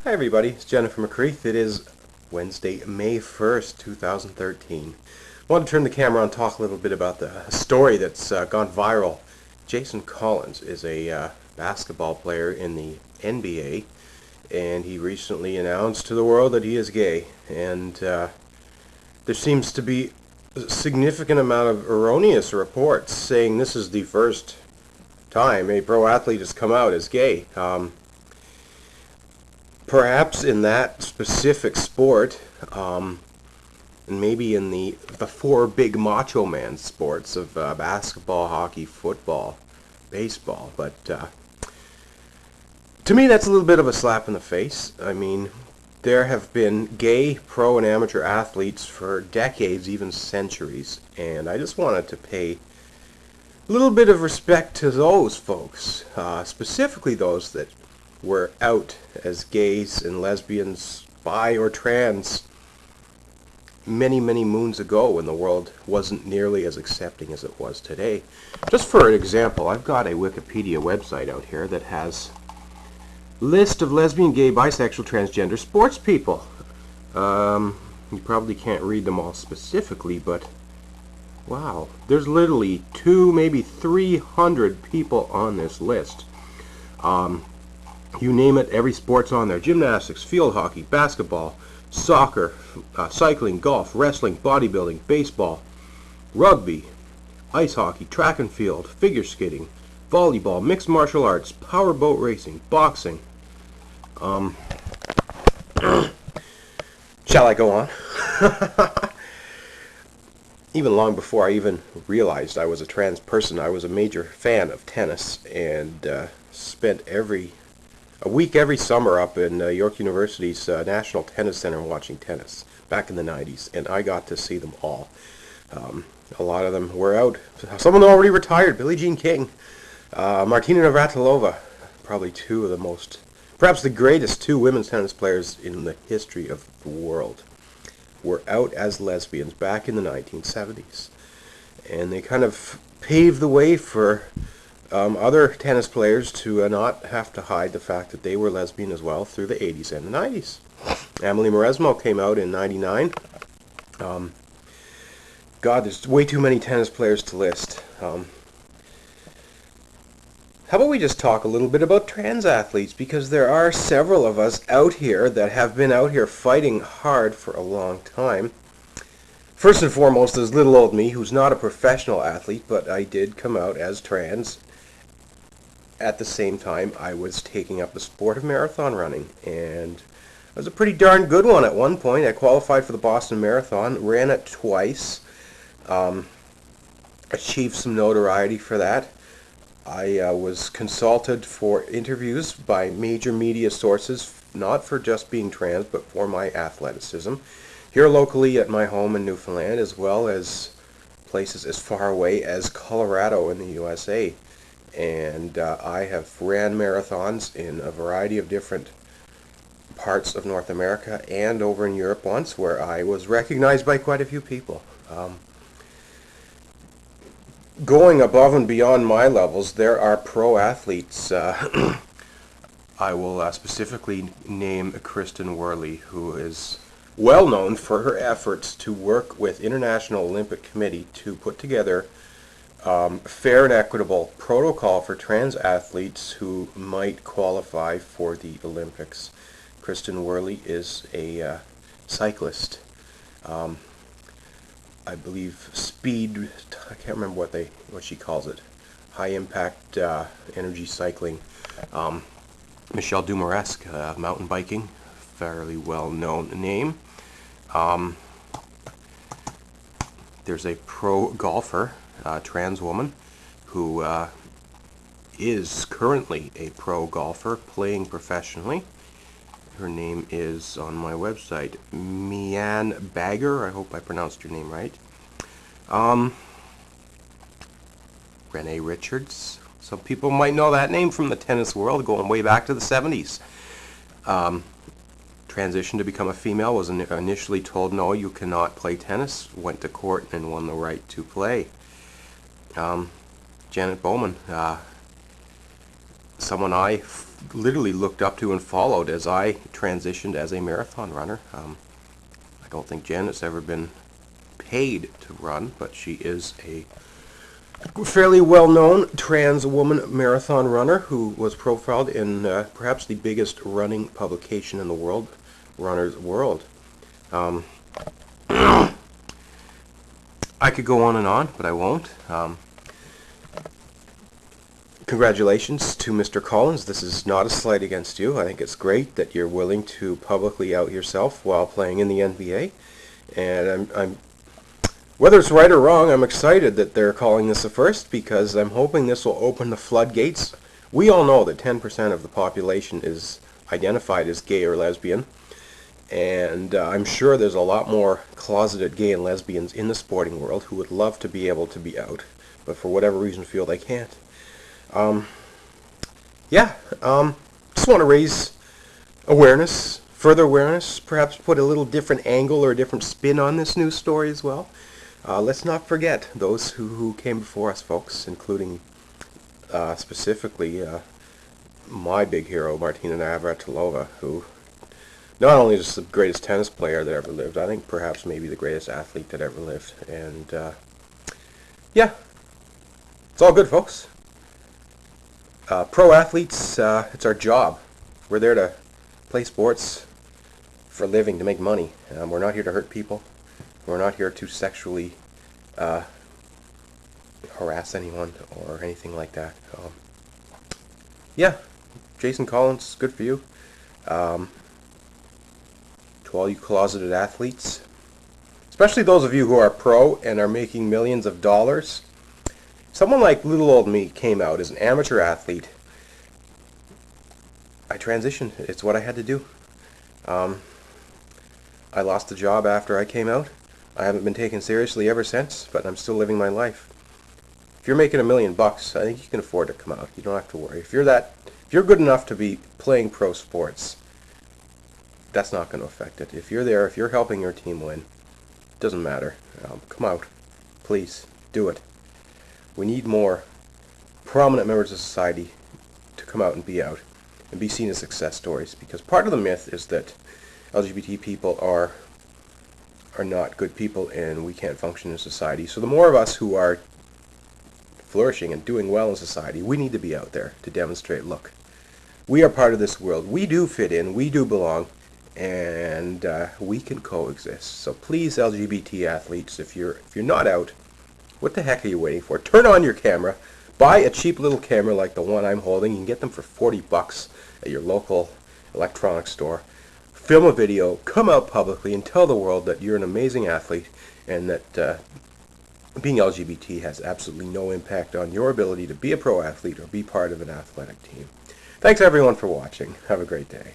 Hi everybody, it's Jennifer McCreath. It is Wednesday, May 1st, 2013. I want to turn the camera on and talk a little bit about the story that's gone viral. Jason Collins is a basketball player in the NBA, and he recently announced to the world that he is gay. And there seems to be a significant amount of erroneous reports saying this is the first time a pro athlete has come out as gay. Perhaps in that specific sport, and maybe in the four big macho man sports of basketball, hockey, football, baseball. But to me, that's a little bit of a slap in the face. I mean, there have been gay pro and amateur athletes for decades, even centuries, and I just wanted to pay a little bit of respect to those folks, specifically those that were out as gays and lesbians, bi or trans many, many moons ago when the world wasn't nearly as accepting as it was today. Just for an example, I've got a Wikipedia website out here that has a list of lesbian, gay, bisexual, transgender sports people. You probably can't read them all specifically, but wow, there's literally 2, maybe 300 people on this list. You name it, every sport's on there. Gymnastics, field hockey, basketball, soccer, cycling, golf, wrestling, bodybuilding, baseball, rugby, ice hockey, track and field, figure skating, volleyball, mixed martial arts, powerboat racing, boxing. Shall I go on? Even long before I even realized I was a trans person, I was a major fan of tennis and spent a week every summer up in York University's National Tennis Center watching tennis back in the 90s, and I got to see them all. A lot of them were out. Some of them already retired. Billie Jean King, Martina Navratilova, probably two of the most, perhaps the greatest two women's tennis players in the history of the world, were out as lesbians back in the 1970s. And they kind of paved the way for other tennis players to not have to hide the fact that they were lesbian as well through the 80s and the 90s. Emily Mauresmo came out in 99. God, there's way too many tennis players to list. How about we just talk a little bit about trans athletes, because there are several of us out here that have been out here fighting hard for a long time. First and foremost, there's little old me, who's not a professional athlete, but I did come out as trans. At the same time, I was taking up the sport of marathon running, and it was a pretty darn good one at one point. I qualified for the Boston Marathon, ran it twice, achieved some notoriety for that. I was consulted for interviews by major media sources, not for just being trans, but for my athleticism, here locally at my home in Newfoundland, as well as places as far away as Colorado in the USA. And I have ran marathons in a variety of different parts of North America and over in Europe once, where I was recognized by quite a few people. Going above and beyond my levels, there are pro athletes. I will specifically name Kristen Worley, who is well known for her efforts to work with International Olympic Committee to put together fair and equitable protocol for trans athletes who might qualify for the Olympics. Kristen Worley is a cyclist. I believe speed, I can't remember what she calls it, high impact energy cycling. Michelle Dumaresque, mountain biking, fairly well known name. There's a pro golfer, trans woman, who is currently a pro golfer playing professionally. Her name is on my website, Mianne Bagger. I hope I pronounced your name right. Renee Richards. Some people might know that name from the tennis world, going way back to the 70s. Transitioned to become a female, was initially told, no, you cannot play tennis. Went to court and won the right to play. Janet Bowman, someone I literally looked up to and followed as I transitioned as a marathon runner. I don't think Janet's ever been paid to run, but she is a fairly well-known trans woman marathon runner who was profiled in perhaps the biggest running publication in the world, Runner's World. I could go on, but I won't. Congratulations to Mr. Collins. This is not a slight against you. I think it's great that you're willing to publicly out yourself while playing in the NBA. And I'm whether it's right or wrong, I'm excited that they're calling this a first, because I'm hoping this will open the floodgates. We all know that 10% of the population is identified as gay or lesbian, and I'm sure there's a lot more closeted gay and lesbians in the sporting world who would love to be able to be out, but for whatever reason feel they can't. Just want to raise awareness, further awareness, perhaps put a little different angle or a different spin on this news story as well. Let's not forget those who came before us, folks, including specifically my big hero, Martina Navratilova, who not only is the greatest tennis player that ever lived, I think perhaps maybe the greatest athlete that ever lived. And yeah, it's all good, folks. Pro athletes, it's our job. We're there to play sports for a living, to make money. We're not here to hurt people. We're not here to sexually harass anyone or anything like that. Yeah, Jason Collins, good for you. To all you closeted athletes, especially those of you who are pro and are making millions of dollars. Someone like little old me came out as an amateur athlete. I transitioned. It's what I had to do. I lost the job after I came out. I haven't been taken seriously ever since, but I'm still living my life. If you're making $1 million, I think you can afford to come out. You don't have to worry. If you're good enough to be playing pro sports, that's not going to affect it. If you're there, if you're helping your team win, it doesn't matter. Come out. Please, do it. We need more prominent members of society to come out and be seen as success stories, because part of the myth is that LGBT people are not good people and we can't function in society. So the more of us who are flourishing and doing well in society, we need to be out there to demonstrate, look, we are part of this world. We do fit in, we do belong, and we can coexist. So please, LGBT athletes, if you're not out, what the heck are you waiting for? Turn on your camera, buy a cheap little camera like the one I'm holding. You can get them for $40 at your local electronics store. Film a video, come out publicly, and tell the world that you're an amazing athlete and that being LGBT has absolutely no impact on your ability to be a pro athlete or be part of an athletic team. Thanks everyone for watching. Have a great day.